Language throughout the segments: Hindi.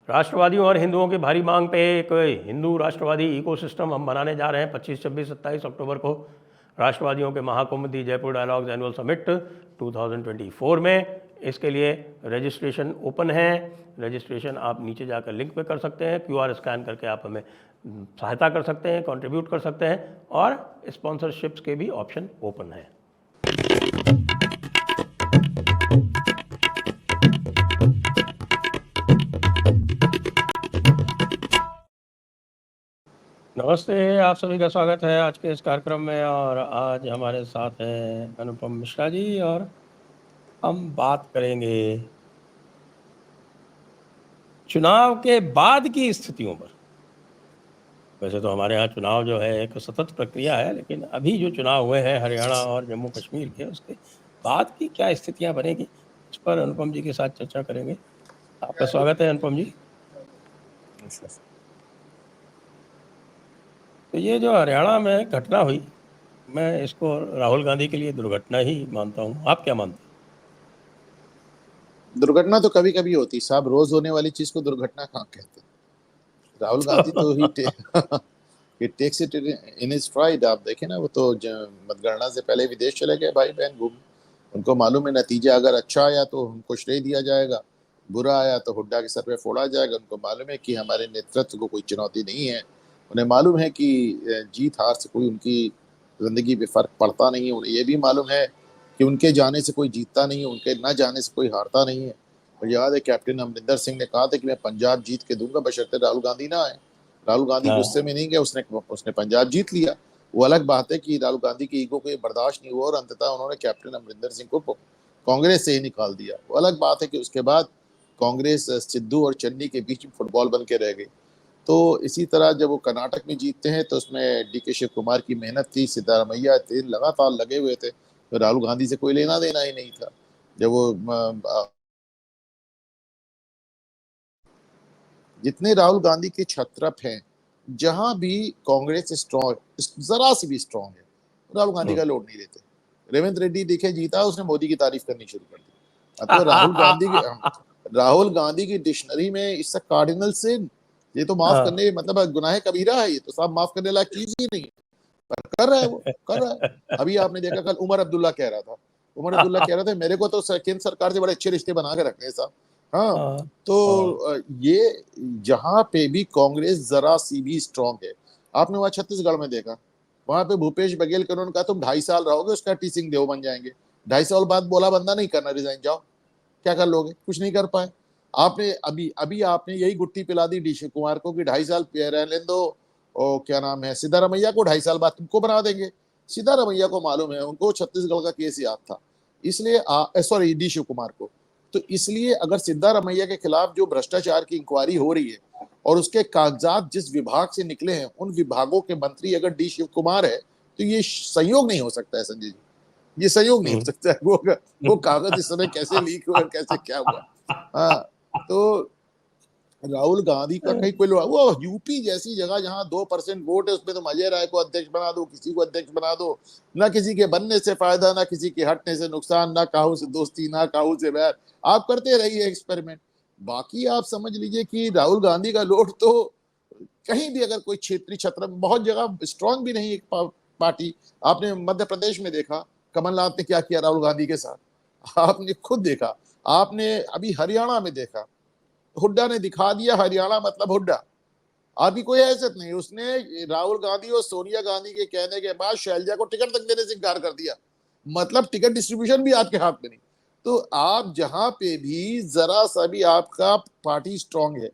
राष्ट्रवादियों और हिंदुओं की भारी मांग पे एक हिंदू राष्ट्रवादी इकोसिस्टम हम बनाने जा रहे हैं 25, 26, 27 अक्टूबर को राष्ट्रवादियों के महाकुंभ दी जयपुर डायलॉग्स एनुअल समिट 2024 में। इसके लिए रजिस्ट्रेशन ओपन है। रजिस्ट्रेशन आप नीचे जाकर लिंक पे कर सकते हैं, QR स्कैन करके आप हमें सहायता कर सकते हैं, कंट्रीब्यूट कर सकते हैं, और स्पॉन्सरशिप्स के भी ऑप्शन ओपन है। नमस्ते, आप सभी का स्वागत है आज के इस कार्यक्रम में। और आज हमारे साथ हैं अनुपम मिश्रा जी, और हम बात करेंगे चुनाव के बाद की स्थितियों पर। वैसे तो हमारे यहाँ चुनाव जो है एक सतत प्रक्रिया है, लेकिन अभी जो चुनाव हुए हैं हरियाणा और जम्मू कश्मीर के, उसके बाद की क्या स्थितियां बनेगी, इस पर अनुपम जी के साथ चर्चा करेंगे। आपका स्वागत है अनुपम जी। तो ये जो हरियाणा में घटना हुई, मैं इसको राहुल गांधी के लिए दुर्घटना ही मानता हूँ। आप क्या मानते हैं? दुर्घटना तो कभी कभी होती साहब, रोज होने वाली चीज को दुर्घटना कहाँ कहते हैं। राहुल गांधी तो ही takes it in his stride. आप देखें ना, वो तो मतगणना से पहले विदेश चले गए भाई बहन घूम। उनको मालूम है नतीजा अगर अच्छा आया तो हमको श्रेय दिया जाएगा, बुरा आया तो हुड्डा के सर पे फोड़ा जाएगा। उनको मालूम है कि हमारे नेतृत्व को कोई चुनौती नहीं है। उन्हें मालूम है कि जीत हार से कोई उनकी जिंदगी पे फर्क पड़ता नहीं है। उन्हें ये भी मालूम है कि उनके जाने से कोई जीतता नहीं है, उनके न जाने से कोई हारता नहीं है। और याद है कैप्टन अमरिंदर सिंह ने कहा था कि मैं पंजाब जीत के दूंगा बशर्ते राहुल गांधी ना आए। राहुल गांधी गुस्से में नहीं गए, उसने पंजाब जीत लिया। वो अलग बात है कि राहुल गांधी की ईगो को ये बर्दाश्त नहीं हुआ और अंततः उन्होंने कैप्टन अमरिंदर सिंह को कांग्रेस से ही निकाल दिया। वो अलग बात है कि उसके बाद कांग्रेस सिद्धू और चन्नी के बीच में फुटबॉल बन के रह गई। तो इसी तरह जब वो कर्नाटक में जीतते हैं तो उसमें DK शिव कुमार की मेहनत थी, सिद्धारमैया थे, लगातार लगे हुए थे। तो राहुल गांधी से कोई लेना देना ही नहीं था। जब वो जितने राहुल गांधी के छत्रप हैं, जहां भी कांग्रेस स्ट्रॉन्ग, जरा सी भी स्ट्रॉन्ग है, राहुल गांधी का लोड नहीं लेते। रेवंत रेड्डी देखे जीता, उसने मोदी की तारीफ करनी शुरू कर दी। मतलब राहुल गांधी की डिक्शनरी में इससे कार्डिनल सिन, ये तो माफ करने मतलब गुनाह कबीरा है, ये तो साहब माफ करने लायक चीज ही नहीं है, पर कर रहा है, वो कर रहा है। अभी आपने देखा कल उमर अब्दुल्ला कह रहा था, मेरे को तो केंद्र सरकार से बड़े अच्छे रिश्ते बना के रखने साहब। हाँ, तो ये जहां पे भी कांग्रेस जरा सी भी स्ट्रांग है, आपने वहां छत्तीसगढ़ में देखा, वहां पे भूपेश बघेल का उन्होंने कहा तुम 2.5 साल रहोगे, उसका टी सिंह देव बन जाएंगे। 2.5 साल बाद बोला बंदा नहीं करना, रिजाइन जाओ। क्या कर लोगे? कुछ नहीं कर पाए। आपने अभी अभी आपने यही गुट्टी पिला दी DK कुमार को कि 2.5 साल रहने दो। और क्या नाम है, सिद्धारमैया को 2.5 साल बाद तुमको बना देंगे। सिद्धारमैया को मालूम है, उनको छत्तीसगढ़ का केस याद था, इसलिए सॉरी DK कुमार को। तो इसलिए अगर सिद्धारमैया के खिलाफ जो भ्रष्टाचार की इंक्वायरी हो रही है और उसके कागजात जिस विभाग से निकले हैं, उन विभागों के मंत्री अगर DK कुमार है, तो ये संयोग नहीं हो सकता है संजय जी, ये संयोग नहीं हो सकता है। वो कागज इस समय कैसे लीक हुआ, कैसे क्या हुआ। हाँ, तो राहुल गांधी का कहीं कोई वो यूपी जैसी जगह जहां 2% वोट है, उसमें तो अजय राय को अध्यक्ष बना दो, किसी को अध्यक्ष बना दो, ना किसी के बनने से फायदा, ना किसी के हटने से नुकसान, ना काहू से दोस्ती, ना काहू से बैर। आप करते रहिए एक्सपेरिमेंट। बाकी आप समझ लीजिए कि राहुल गांधी का लोड तो कहीं भी, अगर कोई क्षेत्रीय छत्र बहुत जगह स्ट्रांग भी नहीं एक पार्टी। आपने मध्य प्रदेश में देखा कमलनाथ ने क्या किया राहुल गांधी के साथ, आपने खुद देखा। आपने अभी हरियाणा में देखा, हुड्डा ने दिखा दिया हरियाणा मतलब हुड्डा। अभी कोई हैसियत नहीं, उसने राहुल गांधी और सोनिया गांधी के कहने के बाद शैलजा को टिकट तक देने से इनकार कर दिया। मतलब टिकट डिस्ट्रीब्यूशन भी आपके हाथ में नहीं। तो आप जहां पे भी जरा सा भी आपका पार्टी स्ट्रांग है,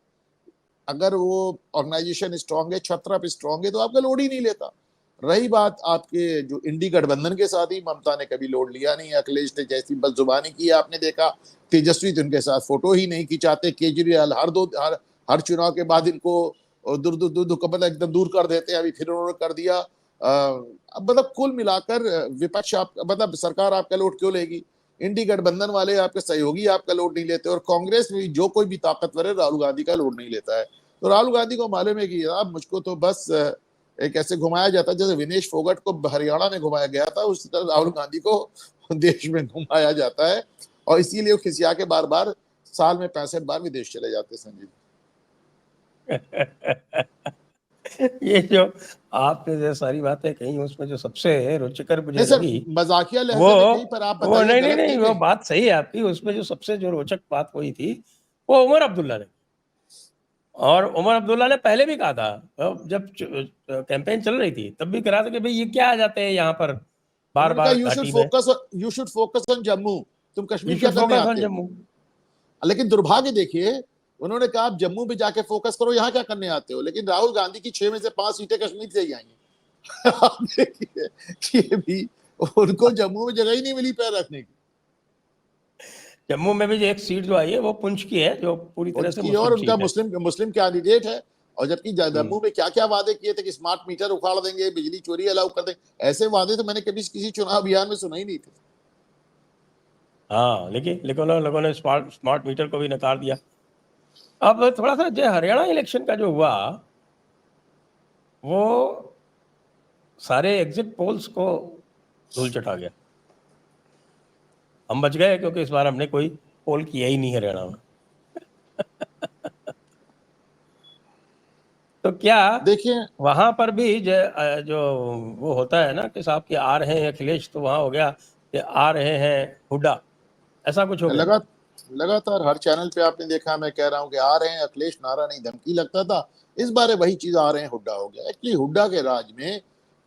अगर वो ऑर्गेनाइजेशन स्ट्रांग है, छत्रप स्ट्रांग है, तो आपका लोड ही नहीं लेता। रही बात आपके जो इंडी गठबंधन के साथ ही ममता ने कभी लोड लिया नहीं, अखिलेश ने जैसी बदजुबानी की आपने देखा। तेजस्वी तो उनके साथ फोटो ही नहीं खिंचाते। केजरीवाल हर चुनाव के बाद इनको दूर दूर दूर दूर एकदम दूर कर देते हैं। अभी फिर उन्होंने कर दिया। अब मतलब कुल मिलाकर विपक्ष आप मतलब सरकार आपका लोड क्यों लेगी? इंडी गठबंधन वाले आपके सहयोगी आपका लोड नहीं लेते, और कांग्रेस में जो कोई भी ताकतवर है राहुल गांधी का लोड नहीं लेता है। तो राहुल गांधी को मालूम है कि यार मुझको तो बस एक ऐसे घुमाया जाता है जैसे विनेश फोगट को हरियाणा में घुमाया गया था, उसी तरह राहुल गांधी को देश में घुमाया जाता है। और इसीलिए वो खिसिया के बार बार साल में 65 बार विदेश चले जाते हैं संजीव। ये जो आपने जो सारी बातें कही उसमें जो सबसे रुचिकर मुझे नहीं सर, लगी मजाकिया वो लहजे में कही, पर आप वो बताइए नहीं नहीं गलत नहीं नहीं वो कही। बात सही है आपकी। उसमें जो सबसे जो रोचक बात हुई थी वो उमर अब्दुल्ला ने, और उमर अब्दुल्ला ने पहले भी कहा था, जब कैंपेन चल रही थी तब भी कहा था कि भाई ये क्या आ जाते हैं यहाँ पर बार उन्होंने कहा बार घाटी में, you should focus on Jammu, तुम यू कश्मीर क्या शुड करने फोकस ऑन आते हो। जम्मू। लेकिन दुर्भाग्य देखिए, उन्होंने कहा आप जम्मू में जाके फोकस करो, यहाँ क्या करने आते हो। लेकिन राहुल गांधी की 6 में से 5 सीटें कश्मीर से ही आएंगी। आप देखिए कि ये भी, उनको जम्मू में जगह ही नहीं मिली पैर रखने की। जम्मू में भी जो एक सीट जो आई है वो पुंछ की है, जो पूरी तरह से उनकी और मुस्लिम उनका सीट है। मुस्लिम कैंडिडेट है। और जबकि हम्म। जम्मू में क्या क्या वादे किए थे कि स्मार्ट मीटर उखाड़ देंगे, बिजली चोरी अलाउ कर देंगे, ऐसे वादे तो मैंने कभी किसी चुनाव अभियान में सुना ही नहीं थे। हाँ, लेकिन लेकिन लोगों ने स्मार्ट स्मार्ट मीटर को भी नकार दिया। अब थोड़ा सा जो हरियाणा इलेक्शन का जो हुआ वो सारे एग्जिट पोल्स को धूल चटा गया। हम बच गए क्योंकि इस बार हमने कोई पोल किया ही नहीं हरियाणा में। तो क्या देखिए, वहां पर भी जो वो होता है ना कि साहब कि आ रहे हैं अखिलेश, तो वहां हो गया कि आ रहे हैं हुड्डा, ऐसा कुछ हो गया। लगा लगातार हर चैनल पे आपने देखा, मैं कह रहा हूँ कि आ रहे हैं अखिलेश, नारा नहीं धमकी लगता था, इस बार वही चीज आ रहे हैं हुड्डा हो गया। एक्चुअली हुड्डा के राज में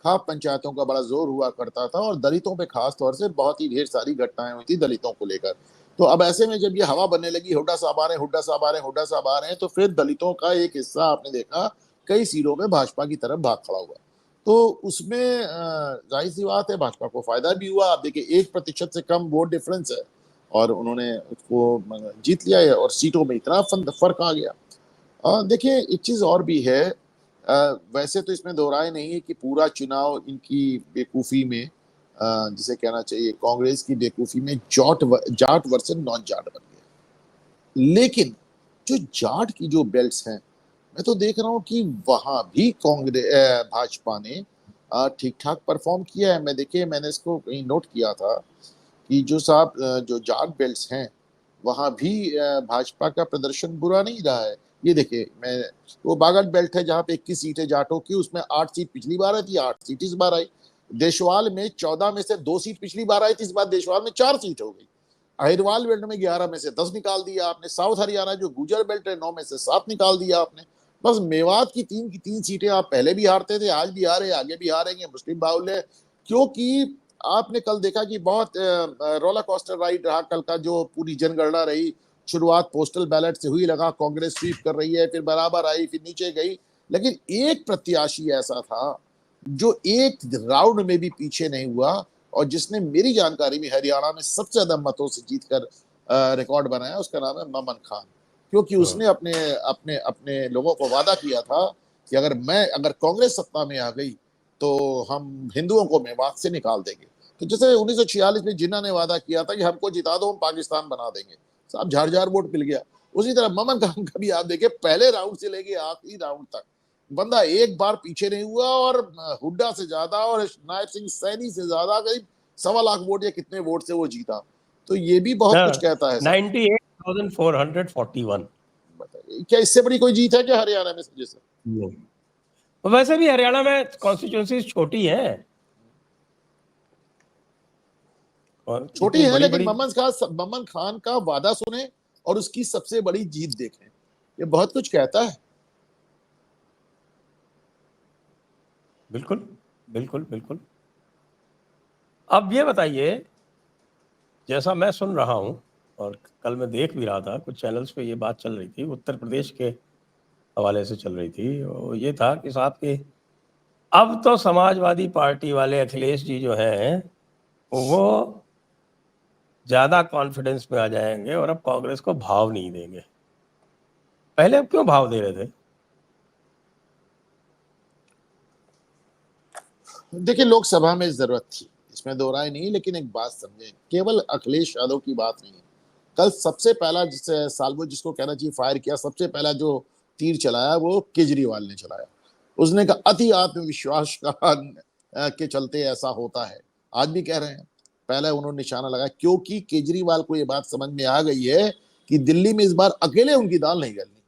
खाप पंचायतों का बड़ा जोर हुआ करता था, और दलितों पे खास तौर से बहुत ही ढेर सारी घटनाएं हुई थी दलितों को लेकर। तो अब ऐसे में जब ये हवा बनने लगी, हुड्डा साहब आ रहे हैं, हुड्डा साहब आ रहे हैं, हुड्डा साहब आ रहे हैं, तो फिर दलितों का एक हिस्सा आपने देखा कई सीटों में भाजपा की तरफ भाग खड़ा हुआ। तो उसमें जाहिर सी बात है भाजपा को फायदा भी हुआ। आप देखिए 1% से कम वोट डिफरेंस है, और उन्होंने उसको जीत लिया है, और सीटों में इतना फर्क आ गया। देखिए एक चीज और भी है, वैसे तो इसमें दो राय नहीं है कि पूरा चुनाव इनकी बेवकूफी में, जिसे कहना चाहिए कांग्रेस की बेवकूफी में, जाट वर्सेस नॉन जाट बन गया। लेकिन जो जाट की जो बेल्ट्स हैं, मैं तो देख रहा हूँ कि वहां भी कांग्रेस भाजपा ने ठीक ठाक परफॉर्म किया है। मैं देखिए, मैंने इसको कहीं नोट किया था कि जो साहब जो जाट बेल्ट्स हैं, वहां भी भाजपा का प्रदर्शन बुरा नहीं रहा है। ये देखिए, मैं वो बागल बेल्ट है जहां पे 21 सीटें जाटों की, उसमें 8 सीट पिछली बार आई थी, 8 सीट इस बार आई। देशवाल में 14 में से 2 सीट पिछली बार आई थी, इस बार देशवाल में 4 सीट हो गई। अहिरवाल बेल्ट में 11 में से 10 निकाल दिया आपने। साउथ हरियाणा जो गुजर बेल्ट है 9 में से 7 निकाल दिया आपने। बस मेवात की तीन सीटें आप पहले भी हारते थे, आज भी हारे, आगे भी हारेंगे, मुस्लिम बाहुल्य। क्योंकि आपने कल देखा कि बहुत रोलर कोस्टर राइड रहा कल का, जो पूरी जनगणना रही। शुरुआत पोस्टल बैलेट से हुई, लगा कांग्रेस स्वीप कर रही है, फिर बराबर आई, फिर नीचे गई। लेकिन एक प्रत्याशी ऐसा था जो एक राउंड में भी पीछे नहीं हुआ, और जिसने मेरी जानकारी में हरियाणा में सबसे ज्यादा मतों से जीतकर रिकॉर्ड बनाया, उसका नाम है ममन खान। क्योंकि उसने अपने अपने अपने लोगों को वादा किया था कि अगर कांग्रेस सत्ता में आ गई तो हम हिंदुओं को मेवात से निकाल देंगे। तो जैसे 1946 में जिन्ना ने वादा किया था कि हमको जिता दो, हम पाकिस्तान बना देंगे, साहब झाड़ वोट मिल गया। उसी तरह ममन खान का भी आप देखिए, पहले राउंड से लेके आखिरी राउंड तक बंदा एक बार पीछे नहीं हुआ, और हुड्डा से ज्यादा और नायब सिंह सैनी से ज्यादा, करीब 1.25 लाख वोट या कितने वोट से वो जीता। तो ये भी बहुत कुछ कहता है सर। 98,441। बताइए, क्या इससे बड़ी कोई जीत है क्या हरियाणा में जैसे? वैसे भी हरियाणा में कॉन्स्टिट्यूंसी छोटी है, और छोटी इतनी है, बड़ी लेकिन बड़ी। ममन खान का वादा सुने और उसकी सबसे बड़ी जीत देखें, ये बहुत कुछ कहता है। बिल्कुल बिल्कुल बिल्कुल। अब ये बताइए, जैसा मैं सुन रहा हूँ और कल मैं देख भी रहा था, कुछ चैनल्स पे ये बात चल रही थी, उत्तर प्रदेश के हवाले से चल रही थी, और ये था कि साहब के अब तो समाजवादी पार्टी वाले अखिलेश जी जो हैं वो ज़्यादा कॉन्फिडेंस में आ जाएंगे और अब कांग्रेस को भाव नहीं देंगे। पहले अब क्यों भाव दे रहे थे? देखिए, लोकसभा में जरूरत थी, इसमें दो राय नहीं, लेकिन एक बात समझे, केवल अखिलेश यादव की बात नहीं है। कल सबसे पहला जिसे साल्वो जिसको कहना चाहिए फायर किया, सबसे पहला जो तीर चलाया वो केजरीवाल ने चलाया। उसने कहा अति आत्मविश्वास के चलते ऐसा होता है, आज भी कह रहे हैं। पहले उन्होंने निशाना लगाया क्योंकि केजरीवाल को ये बात समझ में आ गई है कि दिल्ली में इस बार अकेले उनकी दाल नहीं गलनी।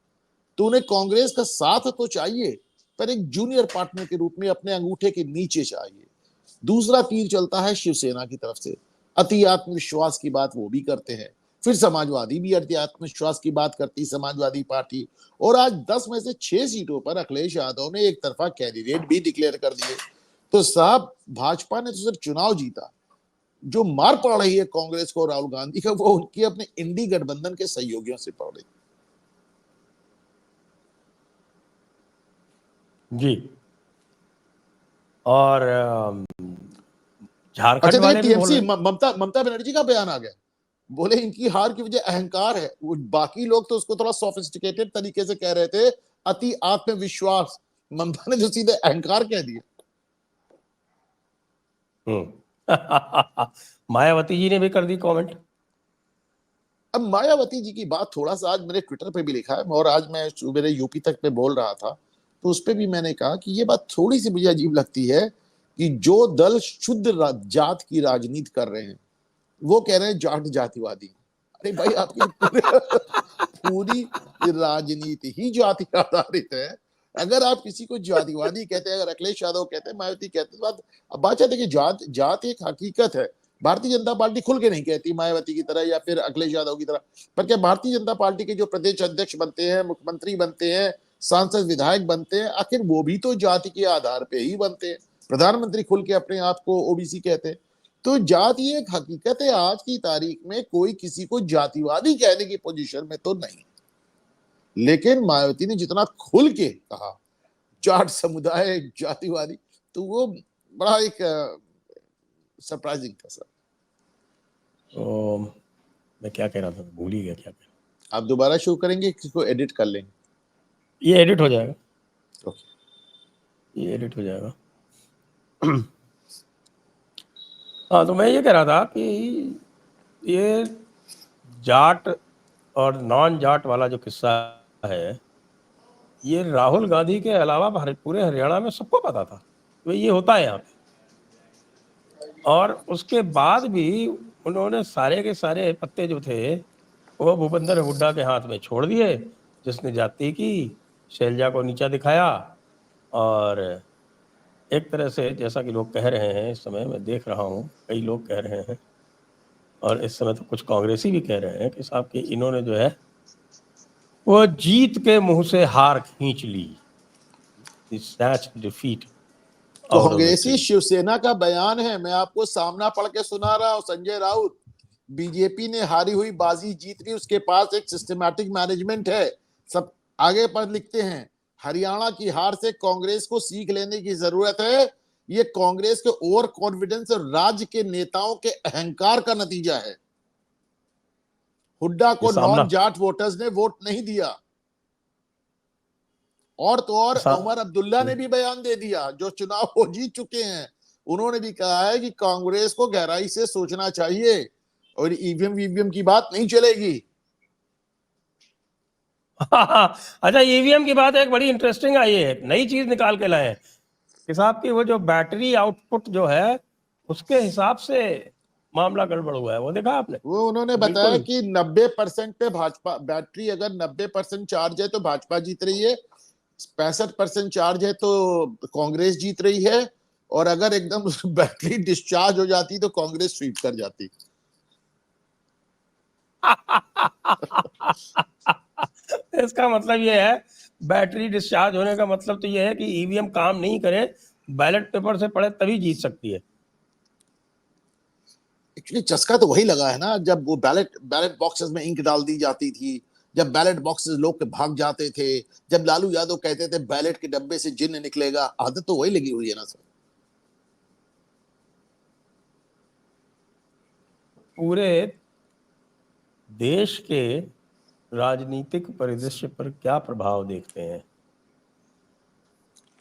तो उन्हें कांग्रेस का साथ तो चाहिए, पर एक जूनियर पार्टनर के रूप में अपने अंगूठे के नीचे चाहिए। दूसरा तीर चलता है शिवसेना की तरफ से, अति आत्मविश्वास की बात वो भी करते हैं। फिर समाजवादी भी अति आत्मविश्वास की बात करती, समाजवादी पार्टी। और आज 10 में से 6 सीटों पर अखिलेश यादव ने एक तरफा कैंडिडेट भी डिक्लेयर कर दिए। तो साहब, भाजपा ने तो सिर्फ चुनाव जीता, जो मार पड़ रही है कांग्रेस को, राहुल गांधी का, वो उनकी अपने इंडी गठबंधन के सहयोगियों से पड़ रही। जी। और अच्छा झारखंड देखिए, वाले भी बोल टीएमसी रहे हैं। ममता बनर्जी का बयान आ गया, बोले इनकी हार की वजह अहंकार है। वो बाकी लोग तो उसको थोड़ा सोफिस्टिकेटेड तरीके से कह रहे थे, अति आत्मविश्वास। ममता ने जो सीधे अहंकार कह दिया। मायावती जी ने भी कर दी कमेंट। अब मायावती जी की बात थोड़ा सा आज मैंने ट्विटर पे भी लिखा है, और आज मैं मेरे यूपी तक पे बोल रहा था, तो उस पे भी मैंने कहा कि ये बात थोड़ी सी मुझे अजीब लगती है कि जो दल शुद्ध जात की राजनीति कर रहे हैं, वो कह रहे हैं जाट जातिवादी। अरे भाई, आपकी पूरी राजनीति ही जाति आधारित है। अगर आप किसी को जातिवादी कहते हैं, अगर अखिलेश यादव कहते हैं, मायावती कहते हैं, अब बात है कि जात एक हकीकत है। भारतीय जनता पार्टी खुल के नहीं कहती मायावती की तरह या फिर अखिलेश यादव की तरह, पर क्या भारतीय जनता पार्टी के जो प्रदेश अध्यक्ष बनते हैं, मुख्यमंत्री बनते हैं, सांसद विधायक बनते हैं, आखिर वो भी तो जाति के आधार पे ही बनते हैं। प्रधानमंत्री खुल के अपने आप को ओबीसी कहते हैं। तो जाति एक हकीकत है। आज की तारीख में कोई किसी को जातिवादी कहने की पोजीशन में तो नहीं, लेकिन मायावती ने जितना खुल के कहा जाट समुदाय जातिवादी, तो वो बड़ा एक सरप्राइजिंग था सर। तो मैं क्या कह रहा था, भूल ही गया क्या कह रहा। आप दोबारा शो करेंगे, किसको एडिट कर लेंगे? ये एडिट हो जाएगा, ओके। ये एडिट हो जाएगा। हाँ, तो मैं ये कह रहा था कि ये जाट और नॉन जाट वाला जो किस्सा है, ये राहुल गांधी के अलावा पूरे हरियाणा में सबको पता था तो ये होता है यहाँ पे। और उसके बाद भी उन्होंने सारे के सारे पत्ते जो थे वो भूपेंद्र हुड्डा के हाथ में छोड़ दिए, जिसने जाति की शैलजा को नीचा दिखाया। और एक तरह से जैसा कि लोग कह रहे हैं, इस समय मैं देख रहा हूँ कई लोग कह रहे हैं, और इस समय तो कुछ कांग्रेसी भी कह रहे हैं कि साहब कि इन्होंने जो है वो जीत के मुंह से हार खींच ली, डिफीट। कांग्रेसी शिवसेना का बयान है, मैं आपको सामना पढ़ के सुना रहा हूं। संजय राउत, बीजेपी ने हारी हुई बाजी जीत ली, उसके पास एक सिस्टमैटिक मैनेजमेंट है। सब आगे पर लिखते हैं, हरियाणा की हार से कांग्रेस को सीख लेने की जरूरत है। ये कांग्रेस के ओवर कॉन्फिडेंस और राज्य के नेताओं के अहंकार का नतीजा है। हुड्डा को नॉन जाट वोटर्स ने वोट नहीं दिया। और तो और उमर अब्दुल्ला ने भी बयान दे दिया, जो चुनाव हो जीत चुके हैं। उन्होंने भी कहा है कि कांग्रेस को गहराई से सोचना चाहिए और ईवीएम की बात नहीं चलेगी। अच्छा, ईवीएम की बात एक बड़ी इंटरेस्टिंग आई है, नई चीज निकाल के लाए कि साहब की वो जो बैटरी आउटपुट जो है उसके हिसाब से मामला गड़बड़ हुआ है। वो देखा आपने? वो उन्होंने बताया कि 90% पे भाजपा, बैटरी अगर 90% चार्ज है तो भाजपा जीत रही है, 65% चार्ज है तो कांग्रेस जीत रही है, और अगर एकदम बैटरी डिस्चार्ज हो जाती तो कांग्रेस स्वीप कर जाती। इसका मतलब ये है, बैटरी डिस्चार्ज होने का मतलब तो ये है कि ईवीएम काम नहीं करे, बैलेट पेपर से पड़े तभी जीत सकती है। एक्चुअली चस्का तो वही लगा है ना, जब वो बैलेट बॉक्सेस में इंक डाल दी जाती थी, जब बैलेट बॉक्सेस लोग के भाग जाते थे, जब लालू यादव कहते थे बैलेट के डब्बे से जिन्न निकलेगा, आदत तो वही लगी हुई है ना सर। पूरे देश के राजनीतिक परिदृश्य पर क्या प्रभाव देखते हैं?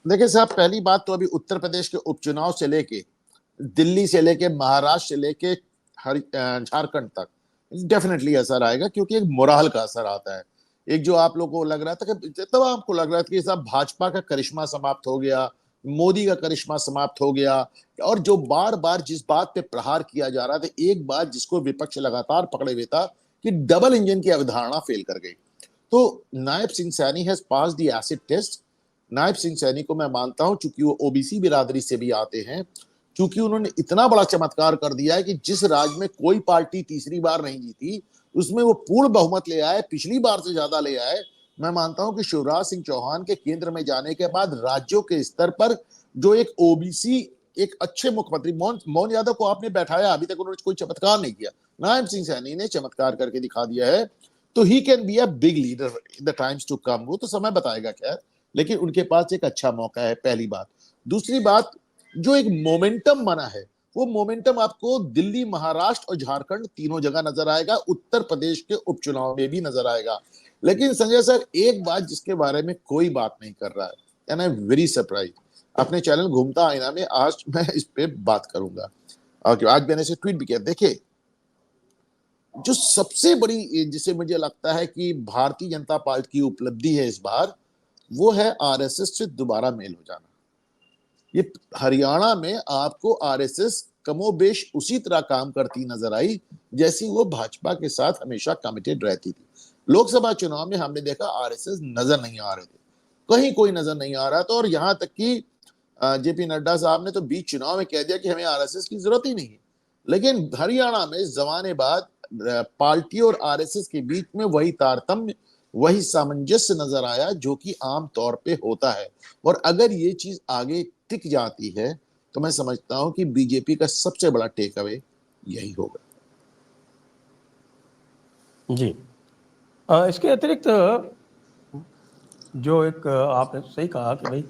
देखिए साहब, पहली बात तो अभी उत्तर प्रदेश के उपचुनाव से लेके, दिल्ली से लेके, महाराष्ट्र से लेके झारखंड तक डेफिनेटली असर आएगा, क्योंकि एक मोराल का असर आता है। एक जो आप लोगों को लग रहा था कि तब आपको लग रहा था कि साहब भाजपा का करिश्मा समाप्त हो गया, मोदी का करिश्मा समाप्त हो गया, और जो बार बार जिस बात पे प्रहार किया जा रहा था, एक बात जिसको विपक्ष लगातार पकड़े हुए था कि डबल इंजन की अवधारणा फेल कर गई। तो Nayab Singh Saini has pass the acid test. Nayab Singh Saini को मैं मानता हूं, चूंकि वो ओबीसी बिरादरी से भी आते हैं, क्योंकि उन्होंने इतना बड़ा चमत्कार कर दिया है कि जिस राज्य में कोई पार्टी तीसरी बार नहीं जीती, उसमें वो पूर्ण बहुमत ले आए, पिछली बार से ज्यादा ले आए। मैं मानता हूं कि शिवराज सिंह चौहान के केंद्र में जाने के बाद राज्यों के स्तर पर जो एक ओबीसी, एक अच्छे मुख्यमंत्री, मोहन यादव को आपने बैठाया, अभी तक उन्होंने कोई चमत्कार नहीं किया, नायब सिंह सैनी ने चमत्कार करके दिखा दिया है। तो he can be a big leader in the times to come. वो तो समय बताएगा खैर, लेकिन उनके पास एक अच्छा मौका है, पहली बात। दूसरी बात, जो एक मोमेंटम बना है, वो मोमेंटम आपको दिल्ली, महाराष्ट्र और झारखंड तीनों जगह नजर आएगा, उत्तर प्रदेश के उपचुनाव में भी नजर आएगा। लेकिन संजय सर, एक बात जिसके बारे में कोई बात नहीं कर रहा है, and I am very surprise, अपने चैनल घूमता आईना में आज मैं इस पे बात करूंगा, और आज मैंने इसे ट्वीट भी किया। देखिए, जो सबसे बड़ी, जिसे मुझे लगता है कि भारतीय जनता पार्टी की उपलब्धि है इस बार, वो है आरएसएस से दोबारा मेल हो जाना। ये हरियाणा में आपको आरएसएस कमोबेश उसी तरह काम करती नजर आई जैसी वो भाजपा के साथ हमेशा कमिटेड रहती थी। लोकसभा चुनाव में हमने देखा आरएसएस नजर नहीं आ रहे थे, कहीं कोई नजर नहीं आ रहा था, और यहां तक कि जेपी नड्डा साहब ने तो बीच चुनाव में कह दिया कि हमें आरएसएस की जरूरत ही नहीं है। लेकिन हरियाणा में जमाने बाद पार्टी और आरएसएस के बीच में वही तारतम्य, वही सामंजस्य नजर आया जो कि आम तौर पे होता है। और अगर ये चीज आगे टिक जाती है तो मैं समझता हूं कि बीजेपी का सबसे बड़ा टेक अवे यही होगा। जी। इसके अतिरिक्त जो एक आपने सही कहा कि भाई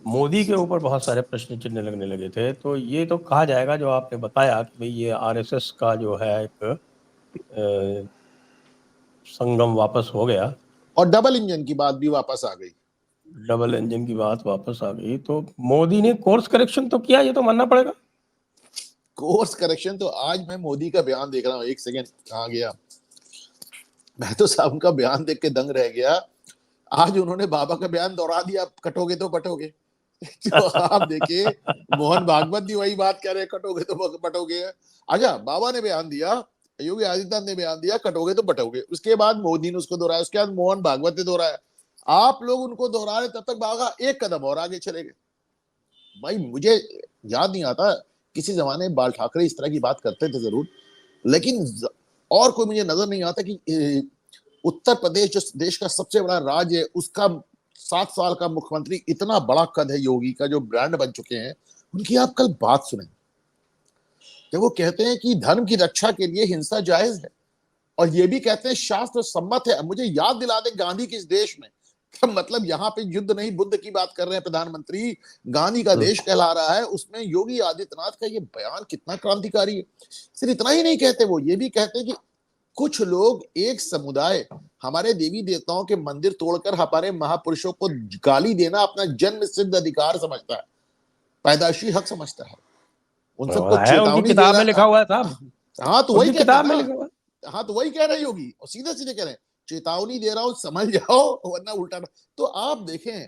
मोदी के ऊपर बहुत सारे प्रश्न चिन्ह लगने लगे थे, तो ये तो कहा जाएगा जो आपने बताया कि भाई ये आरएसएस का जो है एक संगम वापस हो गया, और डबल इंजन की बात भी वापस आ गई। डबल इंजन की बात वापस आ गई, तो मोदी ने कोर्स करेक्शन तो किया, ये तो मानना पड़ेगा। कोर्स करेक्शन तो, आज मैं मोदी का बयान देख रहा हूं, एक सेकेंड कहां गया, मैं तो साहब उनका बयान देख के दंग रह गया। आज उन्होंने बाबा का बयान दोहरा दिया, कटोगे तो पटोगे। तो आप देखिए, मोहन भागवत भी वही बात कह रहे हैं, कटोगे तो पटोगे। अच्छा, बाबा ने बयान दिया, योगी आदित्यनाथ ने बयान दिया, कटोगे तो पटोगे, उसके बाद मोदी ने उसको दोहराया, उसके बाद मोहन भागवत ने दोहराया। आप लोग उनको दोहरा रहे, तब तक बाबा एक कदम और आगे चले गए। भाई मुझे याद नहीं आता, किसी जमाने में बाल ठाकरे इस तरह की बात करते थे जरूर, लेकिन और कोई मुझे नजर नहीं आता कि उत्तर प्रदेश जो देश का सबसे बड़ा राज्य है, उसका 7 साल का मुख्यमंत्री, इतना बड़ा कद है योगी का, जो ब्रांड बन चुके हैं, उनकी आप कल बात सुने जब वो कहते हैं कि धर्म की रक्षा के लिए हिंसा जायज है, और ये भी कहते हैं शास्त्र सम्मत है। मुझे याद दिला दे गांधी किस देश में, मतलब यहाँ पे युद्ध नहीं बुद्ध की बात कर रहे हैं प्रधानमंत्री, गांधी का देश कहला रहा है, उसमें योगी आदित्यनाथ का ये बयान कितना क्रांतिकारी है। सिर्फ इतना ही नहीं कहते, वो ये भी कहते हैं कि कुछ लोग, एक समुदाय हमारे देवी देवताओं के मंदिर तोड़कर हमारे महापुरुषों को गाली देना अपना जन्म सिद्ध अधिकार समझता है, पैदाइशी हक समझता है, उन सबको है उनकी चेतावनी दे किताब रहा में लिखा हुआ है साहब, है। हाँ तो वही उनकी कहते हैं किताब में ना, लिखा हुआ है। हाँ तो वही कह रहे योगी, और सीधे सीधे कह रहे हैं चेतावनी दे रहा हूं, समझ जाओ वरना उल्टा। तो आप देखें,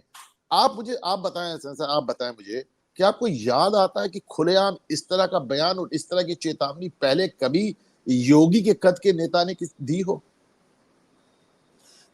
आप बताएं सर, आप बताएं मुझे कि आपको याद आता है कि खुलेआम इस तरह का बयान और इस तरह की चेतावनी पहले कभी योगी के कद के नेता ने दी हो?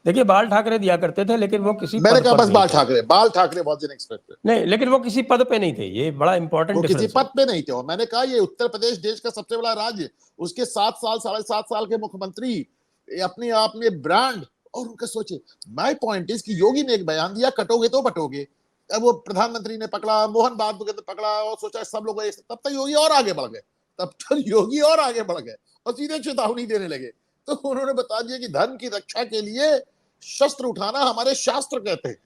देखिए, बाल ठाकरे दिया करते थे, लेकिन वो किसी मैंने पद कहा पर बस नहीं बाल थे। ठाकरे, बाल ठाकरे बहुत अनएक्सपेक्टेड, नहीं, लेकिन वो किसी पद पे नहीं थे, ये बड़ा इंपॉर्टेंट वो किसी डिफरेंस है। पद पे नहीं थे। और मैंने कहा ये उत्तर प्रदेश देश का सबसे बड़ा राज्य, उसके 7 साल 7.5 साल के मुख्यमंत्री, अपने आप में ब्रांड, और उनका सोचे। माय पॉइंट इज कि योगी ने एक बयान दिया, कटोगे तो बटोगे, अब वो प्रधानमंत्री ने पकड़ा, मोहन भागवत ने पकड़ा, और सोचा सब लोग, तब तक योगी और आगे बढ़ गए, तब तक योगी और आगे बढ़ गए और सीधे चेतावनी देने लगे। तो उन्होंने बता दिया कि धर्म की रक्षा के लिए शस्त्र उठाना हमारे शास्त्र कहते हैं।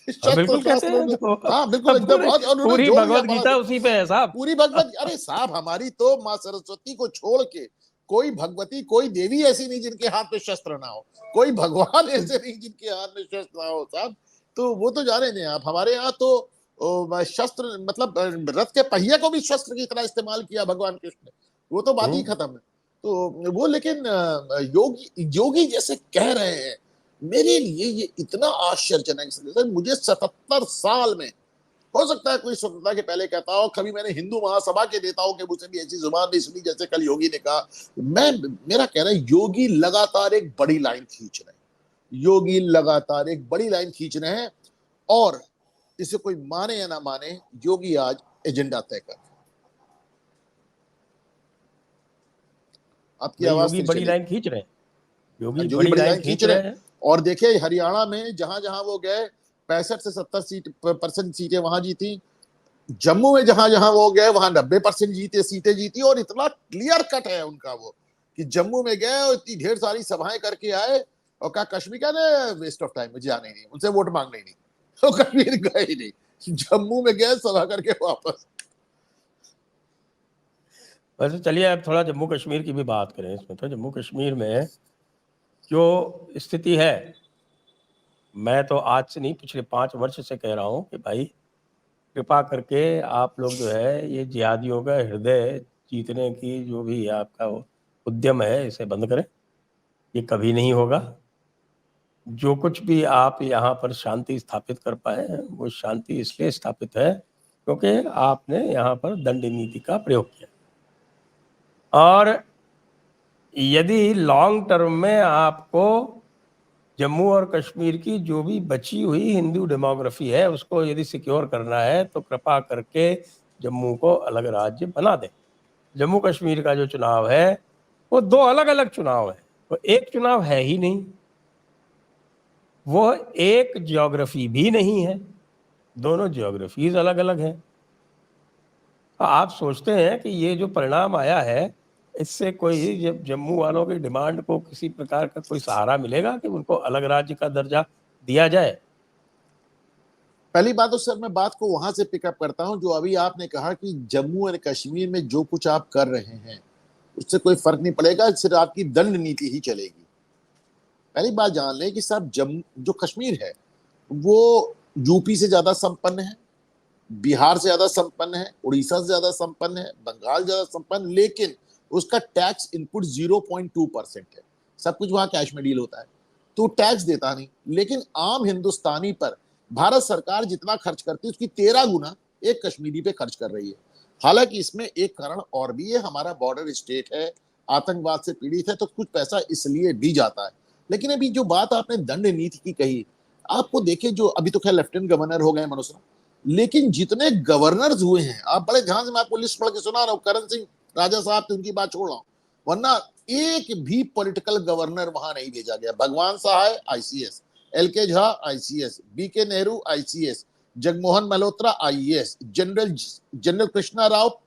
शस्त्र बिल्कुल कहते शास्त्रों हैं में, तो, हाँ बिल्कुल एकदम, पूरी और उन्होंने पूरी जोड़ दिया भगवत बड़ा, गीता उसी पे है साहब। पूरी भगवत, अरे साहब हमारी तो माँ सरस्वती को छोड़ के कोई भगवती, कोई देवी ऐसी नहीं जिनके हाथ में शस्त्र ना हो, कोई भगवान ऐसे नहीं जिनके हाथ में शस्त्र ना हो साहब। तो वो तो जाने दें आप, हमारे यहाँ तो शस्त्र, मतलब रथ के पहिए को भी शस्त्र की तरह इस्तेमाल किया भगवान कृष्ण ने, वो तो बात ही खत्म है। तो वो, लेकिन योगी जैसे कह रहे हैं, मेरे लिए ये इतना आश्चर्यजनक है। मुझे 77 साल में, हो सकता है कोई स्वतंत्रता के पहले कहता हो, कभी मैंने हिंदू महासभा के नेताओं के मुझसे भी ऐसी जुबान नहीं सुनी जैसे कल योगी ने कहा। मेरा कहना है, योगी लगातार एक बड़ी लाइन खींच रहे हैं, योगी लगातार एक बड़ी लाइन खींच रहे हैं और इसे कोई माने या ना माने, योगी आज एजेंडा तय कर। आपकी नहीं, आवाज योगी फिर बड़ी चली लाइन खींच रहे हैं, योगी योगी बड़ी बड़ी लाइन लाइन खींच खींच रहे रहे हैं। हैं। और देखिए हरियाणा में जहां जहां वो गए 65 से 70 परसेंट सीटें वहां जीती। जम्मू में जहां जहां वो गए वहां 90% सीटें जीती। और इतना क्लियर कट है उनका वो कि जम्मू में गए और इतनी ढेर सारी सभाएं करके आए और कहा कश्मीर का ना वेस्ट ऑफ टाइम, मुझे जाना ही नहीं, उनसे वोट मांगना ही नहीं। तो कश्मीर गए ही नहीं, जम्मू में गए सभा करके वापस। वैसे चलिए अब थोड़ा जम्मू कश्मीर की भी बात करें। इसमें तो जम्मू कश्मीर में जो स्थिति है, मैं तो आज से नहीं पिछले 5 वर्ष से कह रहा हूँ कि भाई कृपा करके आप लोग जो है ये जिहादियों का हृदय जीतने की जो भी आपका उद्यम है इसे बंद करें। ये कभी नहीं होगा। जो कुछ भी आप यहाँ पर शांति स्थापित कर पाए हैं वो शांति इसलिए स्थापित है क्योंकि आपने यहाँ पर दंड नीति का प्रयोग किया। और यदि लॉन्ग टर्म में आपको जम्मू और कश्मीर की जो भी बची हुई हिंदू डेमोग्राफी है उसको यदि सिक्योर करना है तो कृपा करके जम्मू को अलग राज्य बना दें। जम्मू कश्मीर का जो चुनाव है वो 2 अलग अलग चुनाव है, वो एक चुनाव है ही नहीं, वो एक ज्योग्राफी भी नहीं है, दोनों ज्योग्राफीज अलग अलग हैं। तो आप सोचते हैं कि ये जो परिणाम आया है इससे कोई जम्मू वालों की डिमांड को किसी प्रकार का कोई सहारा मिलेगा कि उनको अलग राज्य का दर्जा दिया जाए? पहली बात तो सर मैं बात को वहां से पिकअप करता हूं जो अभी आपने कहा कि जम्मू और कश्मीर में जो कुछ आप कर रहे हैं उससे कोई फर्क नहीं पड़ेगा, सिर्फ आपकी दंड नीति ही चलेगी। पहली बात जान लें कि साहब जम्मू जो कश्मीर है वो यूपी से ज्यादा संपन्न है, बिहार से ज्यादा संपन्न है, उड़ीसा से ज्यादा संपन्न है, बंगाल ज्यादा संपन्न, लेकिन उसका टैक्स इनपुट 0.2% है। सब कुछ वहां कैश में डील होता है तो टैक्स देता नहीं। लेकिन आम हिंदुस्तानी पर भारत सरकार जितना खर्च करती है उसकी 13 गुना एक कश्मीरी पे खर्च कर रही है। हालांकि इसमें एक कारण और भी है, हमारा बॉर्डर स्टेट है, आतंकवाद से पीड़ित है, तो कुछ पैसा इसलिए भी जाता है। लेकिन अभी जो बात आपने दंड नीति की कही, आपको देखे जो अभी तो खैर लेफ्टिनेंट गवर्नर हो गए मनोज, लेकिन जितने गवर्नर्स हुए हैं आप बड़े ध्यान से, मैं आपको लिस्ट पढ़ के सुना रहा हूँ, करण सिंह राजा साहब थे उनकी बात छोड़ रहा हूँ, वरना एक भी पॉलिटिकल गवर्नर वहां नहीं भेजा गया। Bhagwan Sahay ICS, L K. Jha ICS, B K. Nehru ICS, Jagmohan Malhotra IAS, general Krishna Rao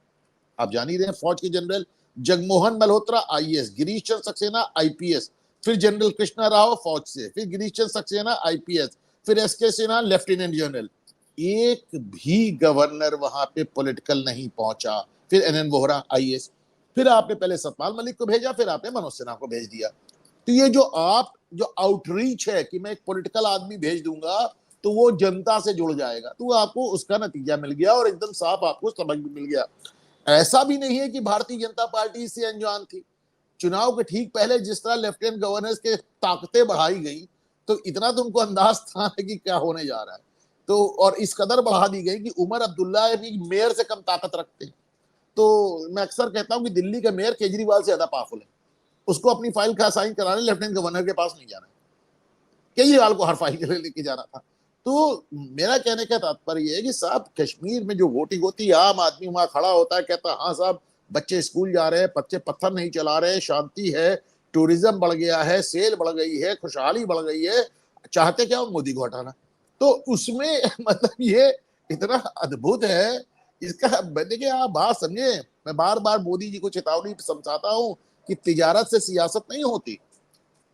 आप जान ही रहे हैं फौज के general, Jagmohan Malhotra IAS, Girish Chandra Saxena IPS, फिर जनरल कृष्णा राव फौज से, फिर गिरीश चंद्र सक्सेना आईपीएस, फिर एस.के. Sinha lieutenant general. एक भी गवर्नर वहां पे पॉलिटिकल नहीं पहुंचा। फिर एन.एन. वोहरा आईएएस, फिर आपने पहले सतपाल मलिक को भेजा, फिर आपने मनोज सिन्हा को भेज दिया। तो ये जो आउटरीच है कि मैं एक पॉलिटिकल आदमी भेज दूंगा तो वो जनता से जुड़ जाएगा, तो आपको उसका नतीजा मिल गया और एकदम साफ आपको समझ भी मिल गया। ऐसा भी नहीं है कि भारतीय जनता पार्टी इससे अनजान थी। चुनाव के ठीक पहले जिस तरह लेफ्टिनेंट गवर्नर के ताकतें बढ़ाई गई तो इतना तुमको अंदाज था कि क्या होने जा रहा है। तो और इस कदर बढ़ा दी गई कि उमर अब्दुल्ला भी मेयर से कम ताकत रखते हैं। तो मैं अक्सर कहता हूं कि दिल्ली का मेयर केजरीवाल से ज्यादा पावरफुल है, उसको अपनी फाइल का साइन कराने लेफ्टिनेंट गवर्नर के पास नहीं जाना है, केजरीवाल को हर फाइल के लिए लेके जाना था। तो मेरा कहने का तात्पर्य है कि साहब कश्मीर में जो वोटिंग होती है, आम आदमी वहां खड़ा होता है, कहता है हाँ साहब बच्चे स्कूल जा रहे हैं, बच्चे पत्थर नहीं चला रहे, शांति है, टूरिज्म बढ़ गया है, सेल बढ़ गई है, खुशहाली बढ़ गई है, चाहते क्या मोदी को हटाना। तो उसमें मतलब ये इतना अद्भुत है इसका। देखिए आप बात समझे, मैं बार बार मोदी जी को चेतावनी समझाता हूं कि तिजारत से सियासत नहीं होती।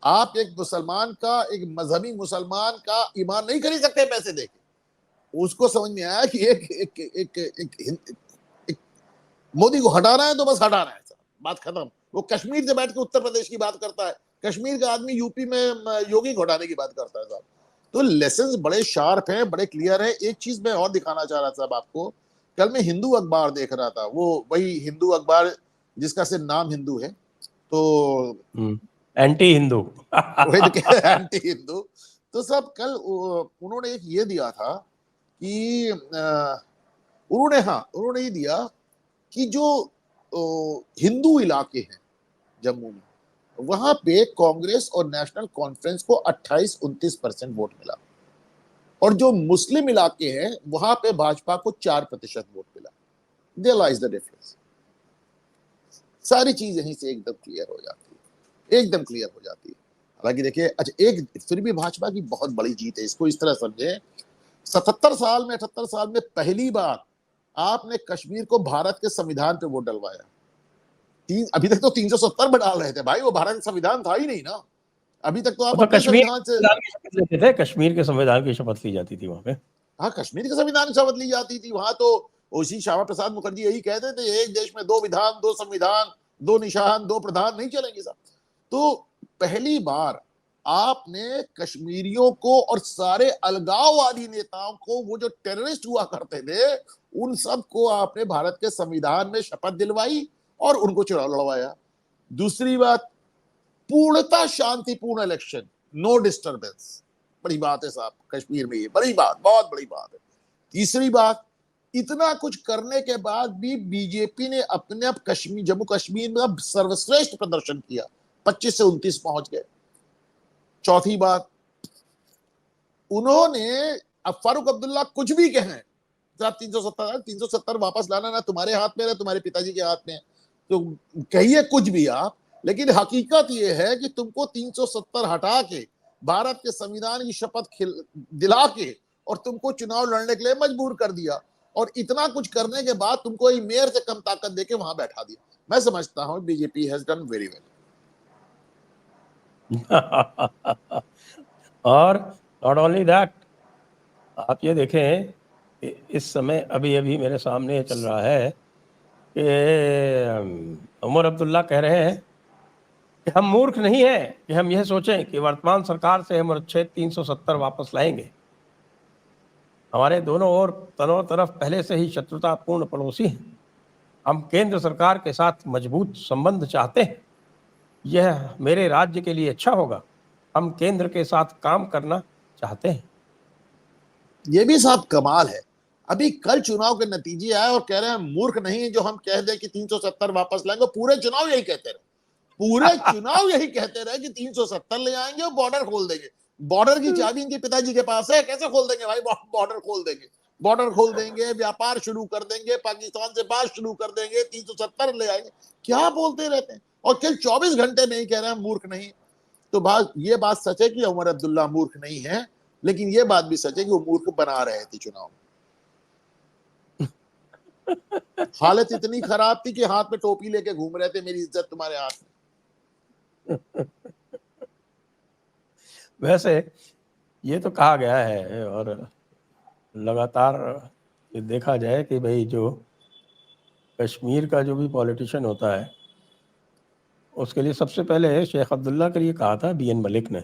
आप एक मुसलमान का, एक मजहबी मुसलमान का ईमान नहीं खरीद सकते पैसे देके। उसको समझ में आया कि एक मोदी को हटाना है तो बस हटाना है, बात खत्म। वो कश्मीर से बैठ के उत्तर प्रदेश की बात करता है, कश्मीर का आदमी यूपी में योगी को हटाने की बात करता है साहब। तो लेसन बड़े शार्प हैं, बड़े क्लियर है। एक चीज मैं और दिखाना चाह रहा था साहब आपको, कल मैं हिंदू अखबार देख रहा था, वो वही हिंदू अखबार जिसका सिर्फ नाम हिंदू है, तो एंटी हिंदू वही तो एंटी हिंदू। तो सब कल उन्होंने एक ये दिया था कि उन्होंने ये दिया कि जो हिंदू इलाके हैं जम्मू में, वहां पे कांग्रेस और नेशनल कॉन्फ्रेंस को 28-29% वोट मिला, और जो मुस्लिम इलाके हैं वहां पे भाजपा को 4% वोट मिला। There lies the difference. सारी चीज यहीं से एकदम क्लियर हो जाती है, एकदम क्लियर हो जाती है। हालांकि देखिए, अच्छा, एक फिर भी भाजपा की बहुत बड़ी जीत है, इसको इस तरह समझे, 77 साल में 78 साल में पहली बार आपने कश्मीर को भारत के संविधान पे वोट डलवाया। अभी तक तो 370 में डाल रहे थे भाई, वो भारत का संविधान था ही नहीं ना। अभी तक तो वो आप तो अपने कश्मीर संविधान से, संविधान की शपथ लेते थे, कश्मीर के संविधान की शपथ ली जाती थी वहां पे। हाँ, कश्मीर के संविधान की शपथ ली जाती थी। वहां तो उसी श्यामा प्रसाद मुखर्जी यही कहते थे, एक देश में 2 विधान, 2 संविधान, 2 निशान, 2 प्रधान नहीं चलेंगे साहब। तो पहली बार आपने कश्मीरियों को और सारे अलगाववादी नेताओं को, वो जो टेररिस्ट हुआ करते थे, उन सब को आपने भारत के संविधान में शपथ दिलवाई और उनको चुनाव लड़वाया। दूसरी बात, पूर्णतः शांतिपूर्ण इलेक्शन, नो डिस्टरबेंस। बड़ी बात है साहब कश्मीर में, ये बड़ी बात, बहुत बड़ी बात है। तीसरी बात, इतना कुछ करने के बाद भी बीजेपी ने अपने आप कश्मीर, जम्मू कश्मीर में सर्वश्रेष्ठ प्रदर्शन किया, 25 से 29 पहुंच गए। चौथी बात, उन्होंने, अब फारूक अब्दुल्ला कुछ भी कहें, 370 वापस लाना ना तुम्हारे हाथ में है, तुम्हारे पिताजी के हाथ में है, तो कहिए कुछ भी आप, लेकिन हकीकत यह है कि तुमको 370 हटा के भारत के संविधान की शपथ दिला के और तुमको चुनाव लड़ने के लिए मजबूर कर दिया, और इतना कुछ करने के बाद तुमको एक मेयर से कम ताकत देके वहां बैठा दिया। मैं समझता हूं BJP has done very well. और नॉट ओनली दैट, आप ये देखें कि इस समय अभी अभी मेरे सामने चल रहा है कि उमर अब्दुल्ला कह रहे हैं कि हम मूर्ख नहीं हैं कि हम यह सोचें कि वर्तमान सरकार से हम अनुच्छेद 370 वापस लाएंगे। हमारे दोनों ओर तनों तरफ पहले से ही शत्रुतापूर्ण पड़ोसी हैं। हम केंद्र सरकार के साथ मजबूत संबंध चाहते हैं। यह मेरे राज्य के लिए अच्छा होगा। हम केंद्र के साथ काम करना चाहते हैं। ये भी साहब कमाल है। अभी कल चुनाव के नतीजे आए और कह रहे हैं मूर्ख नहीं जो हम कह दें कि 370 वापस लाएंगे। पूरे चुनाव यही कहते रहे, पूरे चुनाव यही कहते रहे कि 370 ले आएंगे और बॉर्डर खोल देंगे। बॉर्डर की चाबी इनके पिताजी के पास है, कैसे खोल देंगे भाई? बॉर्डर खोल देंगे, बॉर्डर खोल देंगे, व्यापार शुरू कर देंगे, पाकिस्तान से बात शुरू कर देंगे, 370 ले आएंगे। क्या बोलते रहते हैं, और केवल 24 घंटे में ही कह रहे हैं मूर्ख नहीं। तो ये बात सच है कि उमर अब्दुल्ला मूर्ख नहीं है, लेकिन ये बात भी सच है कि वो मूर्ख बना रहे थे चुनाव में। हालत इतनी खराब थी कि हाथ में टोपी लेके घूम रहे थे, मेरी इज्जत तुम्हारे हाथ में। वैसे ये तो कहा गया है, और लगातार ये देखा जाए कि भाई जो कश्मीर का जो भी पॉलिटिशियन होता है, उसके लिए सबसे पहले शेख अब्दुल्ला के लिए कहा था बीएन मलिक ने।